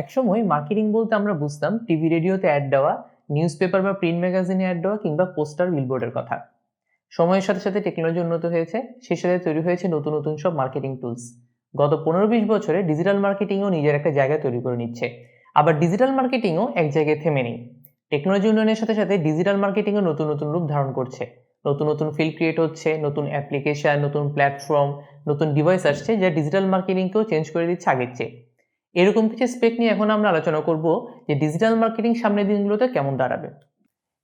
একসময় মার্কেটিং বলতে আমরা বুঝতাম টিভি রেডিওতে অ্যাড দেওয়া, নিউজ পেপার বা প্রিন্ট ম্যাগাজিনে অ্যাড দেওয়া কিংবা পোস্টার বিলবোর্ডের কথা। সময়ের সাথে সাথে টেকনোলজি উন্নত হয়েছে, সেই সাথে তৈরি হয়েছে নতুন নতুন সব মার্কেটিং টুলস। গত 15-20 বছরে ডিজিটাল মার্কেটিংও নিজের একটা জায়গা তৈরি করে নিচ্ছে। আবার ডিজিটাল মার্কেটিংও এক জায়গায় থেমে নেই। টেকনোলজি উন্নয়নের সাথে সাথে ডিজিটাল মার্কেটিংও নতুন নতুন রূপ ধারণ করছে। নতুন নতুন ফিল্ড ক্রিয়েট হচ্ছে, নতুন অ্যাপ্লিকেশন, নতুন প্ল্যাটফর্ম, নতুন ডিভাইস আসছে যা ডিজিটাল মার্কেটিংকেও চেঞ্জ করে দিচ্ছে আগের চেয়ে। এরকম কিছু স্পেক নিয়ে এখন আমরা আলোচনা করব যে ডিজিটাল মার্কেটিং সামনের দিনগুলোতে কেমন দাঁড়াবে।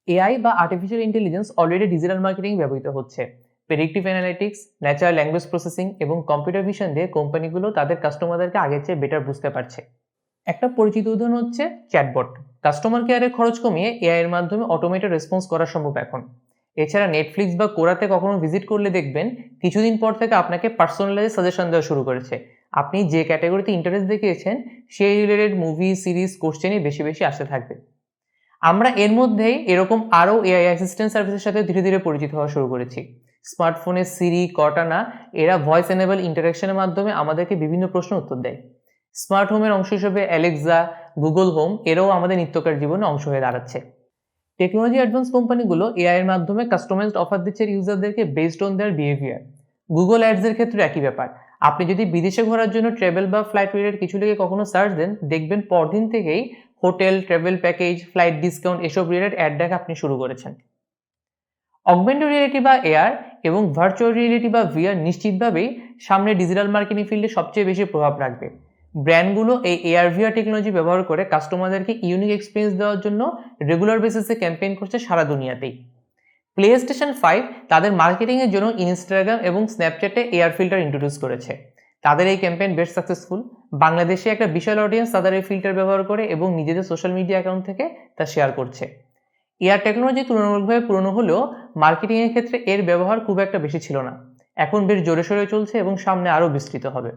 এআই বা artificial intelligence already digital marketing ব্যবহৃত হচ্ছে। Predictive analytics, natural language processing এবং কম্পিউটার ভিশন দিয়ে কোম্পানিগুলো তাদের কাস্টমারদেরকে আগের চেয়ে বেটার বুঝতে পারছে। একটা পরিচিত উদাহরণ হচ্ছে চ্যাটবট। কাস্টমার কেয়ারের খরচ কমিয়ে এআই এর মাধ্যমে অটোমেটেড রেসপন্স করা সম্ভব এখন। এছাড়া নেটফ্লিক্স বা কোরাতে কখনো ভিজিট করলে দেখবেন কিছুদিন পর থেকে আপনাকে পার্সোনালাইজ সাজেশন দেওয়া শুরু করেছে। আপনি যে ক্যাটাগরিতে ইন্টারেস্ট দেখিয়েছেন সেই রিলেটেড মুভি, সিরিজ, কোশ্চেনই বেশি বেশি আসতে থাকবে। আমরা এর মধ্যেই এরকম আরও এআই অ্যাসিস্ট্যান্ট সার্ভিসের সাথে ধীরে ধীরে পরিচিত হওয়া শুরু করেছি। স্মার্টফোনে সিরি, কর্টানা এরা ভয়েস এনেবল ইন্টারাকশনের মাধ্যমে আমাদেরকে বিভিন্ন প্রশ্ন উত্তর দেয়। স্মার্ট হোমের অংশ হিসেবে অ্যালেক্সা, গুগল হোম এরাও আমাদের নিত্যকার জীবনে অংশ হয়ে দাঁড়াচ্ছে। টেকনোলজি অ্যাডভান্স কোম্পানিগুলো এআই এর মাধ্যমে কাস্টমাইজড অফার দিচ্ছে ইউজারদেরকে based on their behaviour. Google অ্যাডসের ক্ষেত্রে একই ব্যাপার। আপনি যদি বিদেশে ঘোরার জন্য ট্রাভেল বা ফ্লাইট রিলেটেড কিছু লিখে কখনো সার্চ দেন, দেখবেন পরদিন থেকেই hotel, travel package, flight discount এসব রিলেটেড অ্যাড দেখা আপনি শুরু করেছেন। অগমেন্টেড রিয়েলিটি বা এআর এবং ভার্চুয়াল রিয়েলিটি বা ভিআর নিশ্চিতভাবেই সামনে ডিজিটাল মার্কেটিং ফিল্ডে সবচেয়ে বেশি প্রভাব রাখবে। ব্র্যান্ডগুলো এই এআর ভিআর টেকনোলজি ব্যবহার করে কাস্টমারদেরকে ইউনিক এক্সপিরিয়েন্স দেওয়ার জন্য রেগুলার বেসিসে ক্যাম্পেইন করছে সারা দুনিয়াতেই। PlayStation 5 তাদের মার্কেটিংয়ের জন্য ইনস্টাগ্রাম এবং স্ন্যাপচ্যাটে এআর ফিল্টার ইন্ট্রোডিউস করেছে। তাদের এই ক্যাম্পেইন বেশ সাকসেসফুল। বাংলাদেশে একটা বিশাল অডিয়েন্স তাদের এই ফিল্টার ব্যবহার করে এবং নিজেদের সোশ্যাল মিডিয়া অ্যাকাউন্ট থেকে তা শেয়ার করছে। এআর টেকনোলজি তুলনামূলকভাবে পুরনো হলেও মার্কেটিংয়ের ক্ষেত্রে এর ব্যবহার খুব একটা বেশি ছিল না। এখন বেশ জোরে সোরে চলছে এবং সামনে আরও বিস্তৃত হবে।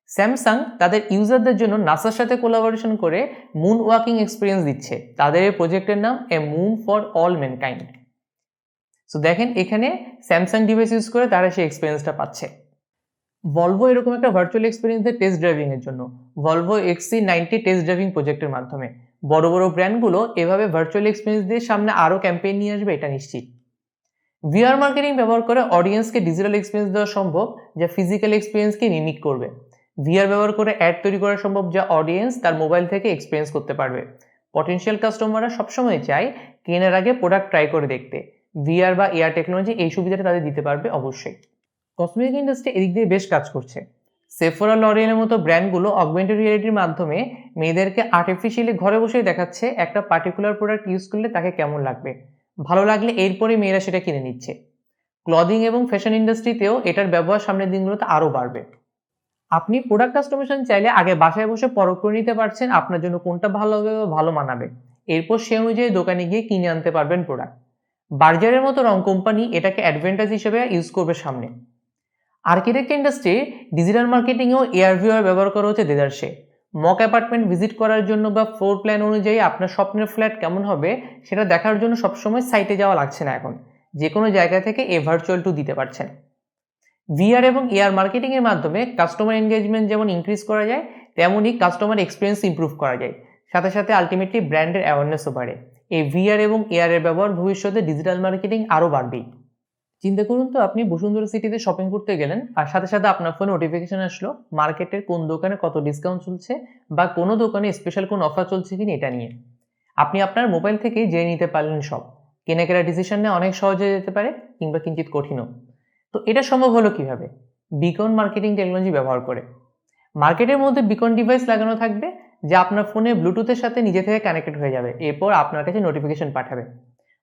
স্যামসাং তাদের ইউজারদের জন্য নাসার সাথে কোলাবোরেশন করে মুন ওয়াকিং এক্সপিরিয়েন্স দিচ্ছে। তাদের এই প্রজেক্টের নাম a moon for all mankind. So দেখেন এখানে স্যামসাং ডিভাইস ইউজ করে তারা সেই এক্সপিরিয়েন্সটা পাচ্ছে। ভলভো এরকম একটা ভার্চুয়াল এক্সপিরিয়েন্স দেয় টেস্ট ড্রাইভিং এর জন্য ভলভো XC90 টেস্ট ড্রাইভিং প্রজেক্টের মাধ্যমে। বড় বড় ব্র্যান্ডগুলো এভাবে ভার্চুয়াল এক্সপিরিয়েন্স দিয়ে সামনে আরও ক্যাম্পেইন নিয়ে আসবে, এটা নিশ্চিত। ভিআর মার্কেটিং ব্যবহার করে অডিয়েন্সকে ডিজিটাল এক্সপিরিয়েন্স দেওয়া সম্ভব যা ফিজিক্যাল এক্সপিরিয়েন্সকে মিমিক করবে। ভিআর ব্যবহার করে অ্যাড তৈরি করা সম্ভব যা অডিয়েন্স তার মোবাইল থেকে এক্সপিরিয়েন্স করতে পারবে। পটেনশিয়াল কাস্টমাররা সবসময় চায় কেনার আগে প্রোডাক্ট ট্রাই করে দেখতে। ভিআর বা এআর টেকনোলজি এই সুবিধাটা তাদের দিতে পারবে অবশ্যই। কসমেটিক ইন্ডাস্ট্রি এদিক দিয়ে বেশ কাজ করছে। সেফোরা, লরিয়ালের মতো ব্র্যান্ডগুলো অগমেন্টেড রিয়েলিটির মাধ্যমে মেয়েদেরকে আর্টিফিশিয়ালি ঘরে বসেই দেখাচ্ছে একটা পার্টিকুলার প্রোডাক্ট ইউজ করলে তাকে কেমন লাগবে। ভালো লাগলে এরপরে মেয়েরা সেটা কিনে নিচ্ছে। ক্লদিং এবং ফ্যাশন ইন্ডাস্ট্রিতেও এটার ব্যবহার সামনের দিনগুলোতে আরও বাড়বে। আপনি প্রোডাক্ট কাস্টমাইজেশন চাইলে আগে বাসায় বসে পরখ করে নিতে পারছেন আপনার জন্য কোনটা ভালো হবে বা ভালো মানাবে। এরপর সে অনুযায়ী দোকানে গিয়ে কিনে আনতে পারবেন প্রোডাক্ট। বার্জারের মতো রং কোম্পানি এটাকে অ্যাডভান্টেজ হিসেবে ইউজ করবে সামনে। আর্কিটেক্ট ইন্ডাস্ট্রি ডিজিটাল মার্কেটিংয়েও এআর ভিআর ব্যবহার করা হচ্ছে দেদারসে। মক অ্যাপার্টমেন্ট ভিজিট করার জন্য বা ফ্লোর প্ল্যান অনুযায়ী আপনার স্বপ্নের ফ্ল্যাট কেমন হবে সেটা দেখার জন্য সবসময় সাইটে যাওয়া লাগছে না, এখন যে কোনো জায়গা থেকে এ ভার্চুয়াল টু দিতে পারছেন। ভিআর এবং এআর মার্কেটিংয়ের মাধ্যমে কাস্টমার এনগেজমেন্ট যেমন ইনক্রিজ করা যায়, তেমনই কাস্টমার এক্সপিরিয়েন্স ইমপ্রুভ করা যায়। সাথে সাথে আলটিমেটলি ব্র্যান্ডের অ্যাওয়ারনেসও বাড়ে। এই ভিআর এবং এআর এর ব্যবহার ভবিষ্যতে ডিজিটাল মার্কেটিং আরও বাড়বেই। চিন্তা করুন তো, আপনি বসুন্ধরা সিটিতে শপিং করতে গেলেন আর সাথে সাথে আপনার ফোনে নোটিফিকেশন আসলো মার্কেটের কোন দোকানে কত ডিসকাউন্ট চলছে বা কোনো দোকানে স্পেশাল কোন অফার চলছে কিনা এটা নিয়ে। আপনি আপনার মোবাইল থেকেই জেনে নিতে পারলেন সব। কেনাকাটা ডিসিশন নেওয়া অনেক সহজ হয়ে যেতে পারে কিংবা কিঞ্চিত কঠিনও। তো এটা সম্ভব হলো কিভাবে? বিকন মার্কেটিং টেকনোলজি ব্যবহার করে। মার্কেটের মধ্যে বিকন ডিভাইস লাগানো থাকবে যা আপনার ফোনে ব্লুটুথের সাথে নিজে থেকে কানেক্টেড হয়ে যাবে, এরপর আপনার কাছে নোটিফিকেশন পাঠাবে।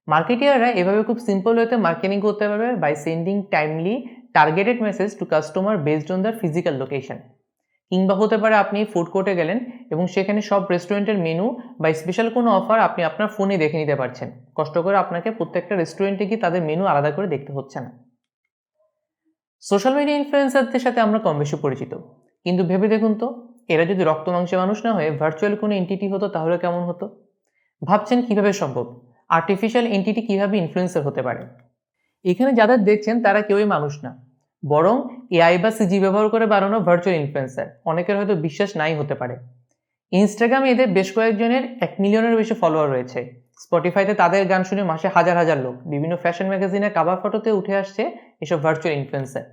মার্কেটিয়াররা এভাবে খুব সিম্পল ওয়েতে মার্কেটিং করতে পারবে by sending timely targeted message to customer based on their physical location. কিংবা হতে পারে আপনি ফুড কোর্টে গেলেন এবং সেখানে সব রেস্টুরেন্টের মেনু বা স্পেশাল কোনো অফার আপনি আপনার ফোনে দেখে নিতে পারছেন। কষ্ট করে আপনাকে প্রত্যেকটা রেস্টুরেন্টে গিয়ে তাদের মেনু আলাদা করে দেখতে হচ্ছে না। সোশ্যাল মিডিয়া ইনফ্লুয়েন্সারদের সাথে আমরা কম বেশি পরিচিত, কিন্তু ভেবে দেখুন তো, এরা যদি রক্ত মাংসের মানুষ না হয়ে ভার্চুয়াল কোনো এন্টিটি হতো তাহলে কেমন হতো? ভাবছেন কিভাবে সম্ভব? আর্টিফিশিয়াল এন্টিটি কিভাবে ইনফ্লুয়েন্সার হতে পারে? এখানে যাদের দেখছেন তারা কেউই মানুষ না, বরং এআই বা সিজি ব্যবহার করে বানানো ভার্চুয়াল ইনফ্লুয়েন্সার। অনেকের হয়তো বিশ্বাস নাই হতে পারে। ইনস্টাগ্রামে এদের বেশ কয়েকজনের 1 মিলিয়নের বেশি ফলোয়ার রয়েছে। স্পটিফাইতে তাদের গান শুনে মাসে হাজার হাজার লোক। বিভিন্ন ফ্যাশন ম্যাগাজিনের কাভার ফটোতে উঠে আসছে এসব ভার্চুয়াল ইনফ্লুয়েন্সার।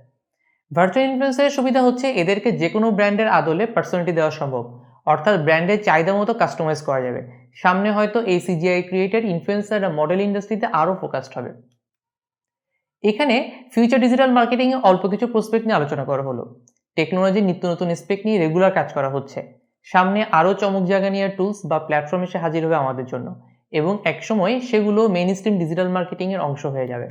ভার্চুয়াল ইনফ্লুয়েন্সারের সুবিধা হচ্ছে এদেরকে যে কোনো ব্র্যান্ডের আদলে পার্সোনালিটি দেওয়া সম্ভব, অর্থাৎ ব্র্যান্ডের চাহিদা মতো কাস্টমাইজ করা যাবে। সামনে হয়তো এই সিজিআই ক্রিয়েটেড ইনফ্লুয়েন্সাররা মডেল ইন্ডাস্ট্রিতে আরও ফোকাসড হবে। এখানে ফিউচার ডিজিটাল মার্কেটিংয়ে অল্প কিছু প্রসপেক্ট নিয়ে আলোচনা করা হলো। টেকনোলজির নিত্য নতুন স্পেক নিয়ে রেগুলার কাজ করা হচ্ছে। সামনে আরও চমক জায়গা নিয়ে টুলস বা প্ল্যাটফর্ম এসে হাজির হবে আমাদের জন্য, এবং একসময় সেগুলো মেইন স্ট্রিম ডিজিটাল মার্কেটিংয়ের অংশ হয়ে যাবে।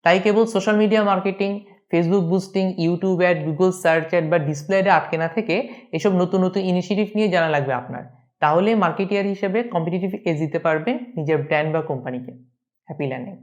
তাই কেবল social media marketing, Facebook boosting, YouTube ad, Google search ad বা ডিসপ্লে অ্যাডে আটকে না থেকে এসব নতুন নতুন ইনিশিয়েটিভ নিয়ে জানা লাগবে আপনার। তাহলে মার্কেটিয়ার হিসেবে কম্পিটিটিভ এজ দিতে পারবেন নিজের ব্র্যান্ড বা কোম্পানিকে। Happy learning.